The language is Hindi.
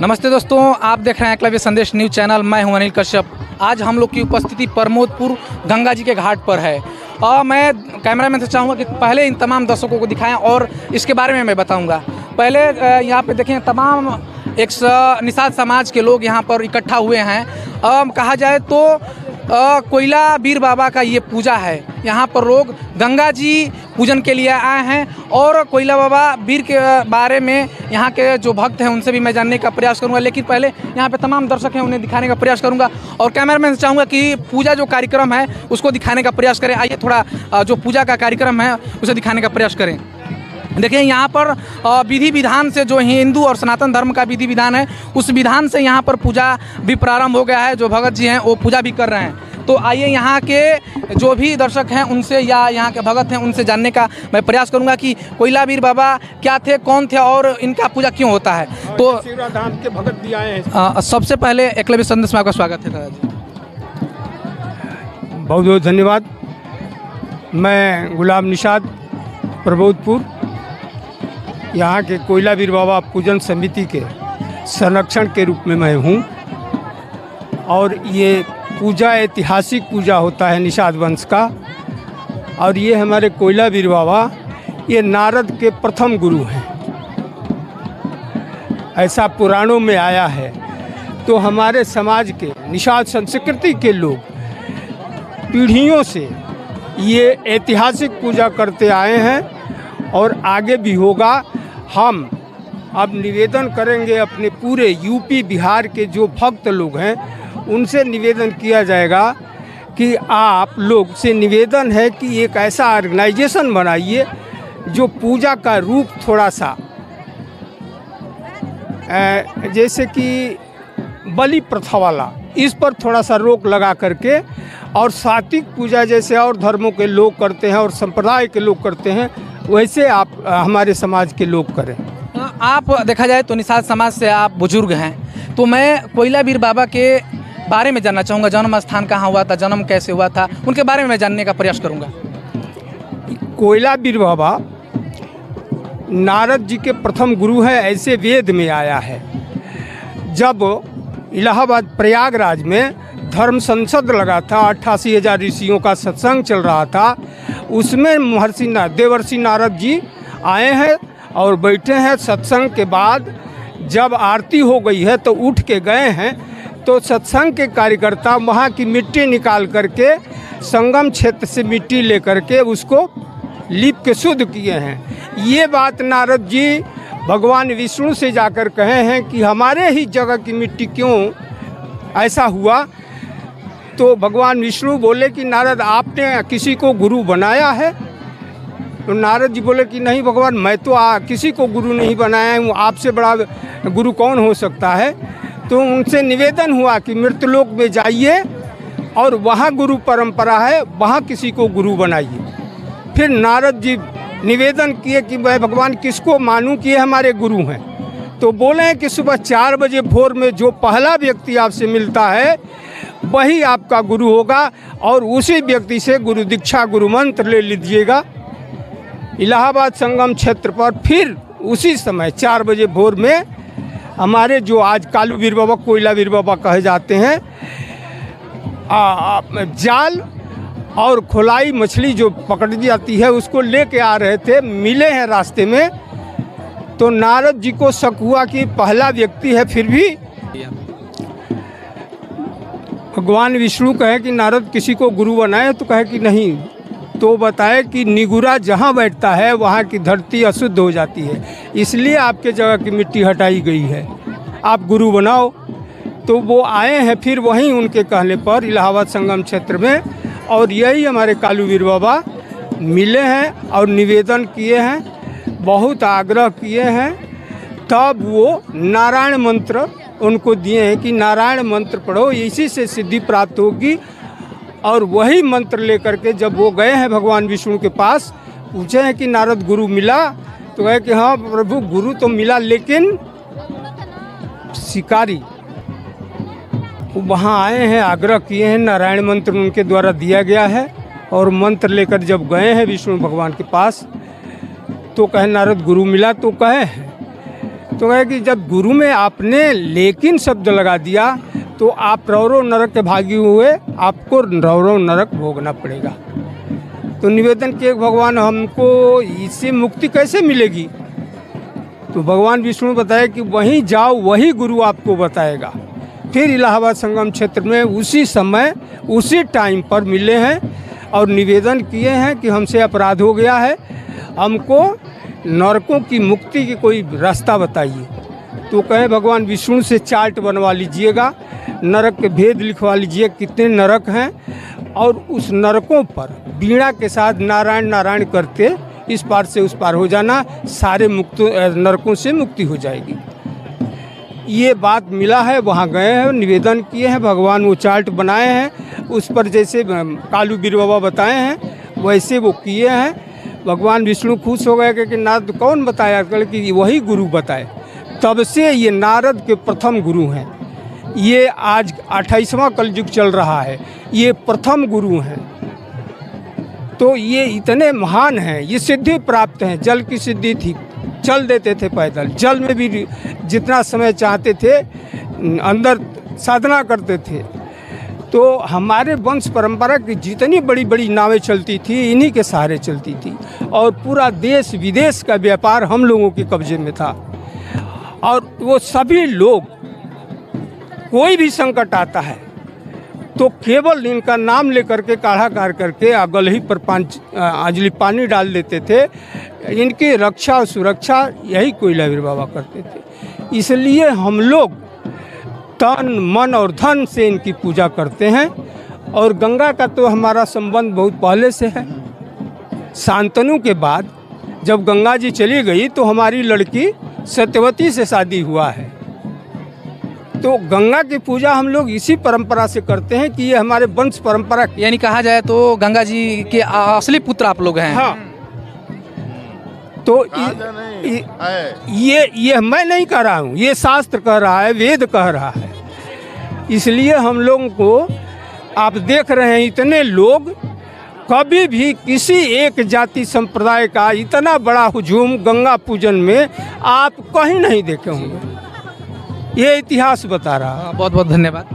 नमस्ते दोस्तों, आप देख रहे हैं एकलव्य संदेश न्यूज़ चैनल। मैं हूं अनिल कश्यप। आज हम लोग की उपस्थिति प्रमोदपुर गंगा जी के घाट पर है और मैं कैमरामैन से चाहूँगा कि पहले इन तमाम दर्शकों को दिखाएं और इसके बारे में मैं बताऊंगा। पहले यहाँ पे देखें, तमाम निषाद समाज के लोग यहाँ पर इकट्ठा हुए हैं। कहा जाए तो कोयला वीर बाबा का ये पूजा है। यहाँ पर लोग गंगा जी पूजन के लिए आए हैं और कोयला बाबा वीर के बारे में यहाँ के जो भक्त हैं उनसे भी मैं जानने का प्रयास करूँगा। लेकिन पहले यहाँ पे तमाम दर्शक हैं, उन्हें दिखाने का प्रयास करूँगा और कैमरामैन से चाहूँगा कि पूजा जो कार्यक्रम है उसको दिखाने का प्रयास करें। आइए थोड़ा जो पूजा का कार्यक्रम है उसे दिखाने का प्रयास करें। देखिए, यहाँ पर विधि विधान से जो हिंदू और सनातन धर्म का विधि विधान है उस विधान से यहाँ पर पूजा भी प्रारंभ हो गया है। जो भगत जी हैं वो पूजा भी कर रहे हैं। तो आइए यहाँ के जो भी दर्शक हैं उनसे या यहाँ के भगत हैं उनसे जानने का मैं प्रयास करूँगा कि कोयला वीर बाबा क्या थे, कौन थे और इनका पूजा क्यों होता है। तो धाम के भगत भी आए हैं। सबसे पहले एकलव्य संदेश में आपका स्वागत है दादा जी। बहुत बहुत धन्यवाद। मैं गुलाम निषाद प्रमोदपुर यहाँ के कोयला वीर बाबा पूजन समिति के संरक्षण के रूप में मैं हूँ और ये पूजा ऐतिहासिक पूजा होता है निषाद वंश का। और ये हमारे कोयला वीर बाबा ये नारद के प्रथम गुरु हैं, ऐसा पुराणों में आया है। तो हमारे समाज के निषाद संस्कृति के लोग पीढ़ियों से ये ऐतिहासिक पूजा करते आए हैं और आगे भी होगा। हम अब निवेदन करेंगे अपने पूरे यूपी बिहार के जो भक्त लोग हैं उनसे निवेदन किया जाएगा कि आप लोग से निवेदन है कि एक ऐसा ऑर्गेनाइजेशन बनाइए जो पूजा का रूप थोड़ा सा जैसे कि बलि प्रथा वाला, इस पर थोड़ा सा रोक लगा करके और सात्विक पूजा जैसे और धर्मों के लोग करते हैं और संप्रदाय के लोग करते हैं वैसे आप हमारे समाज के लोग करें। आप देखा जाए तो निषाद समाज से आप बुजुर्ग हैं, तो मैं कोयला वीर बाबा के बारे में जानना चाहूँगा। जन्म स्थान कहाँ हुआ था, जन्म कैसे हुआ था, उनके बारे में मैं जानने का प्रयास करूँगा। कोयला वीर बाबा नारद जी के प्रथम गुरु हैं, ऐसे वेद में आया है। जब इलाहाबाद प्रयागराज में धर्म संसद लगा था, 88,000 ऋषियों का सत्संग चल रहा था, उसमें महर्षि देवर्षि नारद जी आए हैं और बैठे हैं। सत्संग के बाद जब आरती हो गई है तो उठ के गए हैं, तो सत्संग के कार्यकर्ता वहाँ की मिट्टी निकाल करके संगम क्षेत्र से मिट्टी ले करके उसको लीप के शुद्ध किए हैं। ये बात नारद जी भगवान विष्णु से जाकर कहे हैं कि हमारे ही जगह की मिट्टी क्यों ऐसा हुआ। तो भगवान विष्णु बोले कि नारद आपने किसी को गुरु बनाया है? तो नारद जी बोले कि नहीं भगवान, मैं तो किसी को गुरु नहीं बनाया हूँ, आपसे बड़ा गुरु कौन हो सकता है। तो उनसे निवेदन हुआ कि मृतलोक में जाइए और वहाँ गुरु परंपरा है, वहाँ किसी को गुरु बनाइए। फिर नारद जी निवेदन किए कि मैं भगवान किसको मानूं कि ये हमारे गुरु हैं। तो बोले हैं कि सुबह 4 बजे भोर में जो पहला व्यक्ति आपसे मिलता है वही आपका गुरु होगा और उसी व्यक्ति से गुरु दीक्षा गुरु मंत्र ले लीजिएगा। इलाहाबाद संगम क्षेत्र पर फिर उसी समय 4 बजे भोर में हमारे जो आज कालू वीर बाबा कोयला वीर बाबा कहे जाते हैं, जाल और खोलाई मछली जो पकड़ी जाती है उसको लेके आ रहे थे, मिले हैं रास्ते में। तो नारद जी को शक हुआ कि पहला व्यक्ति है, फिर भी भगवान विष्णु कहे कि नारद किसी को गुरु बनाए, तो कहे कि नहीं। तो बताए कि निगुरा जहाँ बैठता है वहाँ की धरती अशुद्ध हो जाती है, इसलिए आपके जगह की मिट्टी हटाई गई है, आप गुरु बनाओ। तो वो आए हैं फिर वहीं उनके कहने पर इलाहाबाद संगम क्षेत्र में, और यही हमारे कालू वीर बाबा मिले हैं और निवेदन किए हैं, बहुत आग्रह किए हैं। तब वो नारायण मंत्र उनको दिए हैं कि नारायण मंत्र पढ़ो, इसी से सिद्धि प्राप्त होगी। और वही मंत्र लेकर के जब वो गए हैं भगवान विष्णु के पास, पूछे हैं कि नारद गुरु मिला? तो कहे कि हाँ प्रभु गुरु तो मिला, लेकिन शिकारी वहाँ आए हैं, आग्रह किए हैं, नारायण मंत्र उनके द्वारा दिया गया है। और मंत्र लेकर जब गए हैं विष्णु भगवान के पास तो कहे नारद गुरु मिला? तो कहे तो कहे कि जब गुरु में आपने लेकिन शब्द लगा दिया तो आप रौरव नरक के भागी हुए, आपको रौरव नरक भोगना पड़ेगा। तो निवेदन किए भगवान हमको इससे मुक्ति कैसे मिलेगी? तो भगवान विष्णु बताया कि वहीं जाओ, वही गुरु आपको बताएगा। फिर इलाहाबाद संगम क्षेत्र में उसी समय उसी टाइम पर मिले हैं और निवेदन किए हैं कि हमसे अपराध हो गया है, हमको नरकों की मुक्ति की कोई रास्ता बताइए। तो कहे भगवान विष्णु से चार्ट बनवा लीजिएगा, नरक के भेद लिखवा लीजिए कितने नरक हैं, और उस नरकों पर बीड़ा के साथ नारायण नारायण करते इस पार से उस पार हो जाना, सारे नरकों से मुक्ति हो जाएगी। ये बात मिला है, वहाँ गए हैं, निवेदन किए हैं, भगवान वो चार्ट बनाए हैं, उस पर जैसे कालू बीर बाबा बताए हैं वैसे वो किए हैं। भगवान विष्णु खुश हो गए कि नारद कौन बताया? कल कि वही गुरु बताए। तब से ये नारद के प्रथम गुरु हैं। ये आज 28वां कलयुग चल रहा है, ये प्रथम गुरु हैं। तो ये इतने महान हैं, ये सिद्धि प्राप्त हैं। जल की सिद्धि थी, चल देते थे पैदल, जल में भी जितना समय चाहते थे अंदर साधना करते थे। तो हमारे वंश परंपरा की जितनी बड़ी बड़ी नावें चलती थी इन्हीं के सहारे चलती थी, और पूरा देश विदेश का व्यापार हम लोगों के कब्जे में था। और वो सभी लोग, कोई भी संकट आता है तो केवल इनका नाम लेकर के काढ़ा कार करके गलही पर अंजलि पानी डाल देते थे। इनकी रक्षा और सुरक्षा यही कोयला वीर बाबा करते थे। इसलिए हम लोग तन मन और धन से इनकी पूजा करते हैं। और गंगा का तो हमारा संबंध बहुत पहले से है। शांतनु के बाद जब गंगा जी चली गई तो हमारी लड़की सत्यवती से शादी हुआ है। तो गंगा की पूजा हम लोग इसी परंपरा से करते हैं कि ये हमारे वंश परंपरा। यानी कहा जाए तो गंगा जी के असली पुत्र आप लोग हैं। हाँ, तो ये मैं नहीं कह रहा हूँ, ये शास्त्र कह रहा है, वेद कह रहा है। इसलिए हम लोगों को आप देख रहे हैं इतने लोग, कभी भी किसी एक जाति संप्रदाय का इतना बड़ा हुजूम गंगा पूजन में आप कहीं नहीं देखे होंगे। ये इतिहास बता रहा है। बहुत बहुत धन्यवाद।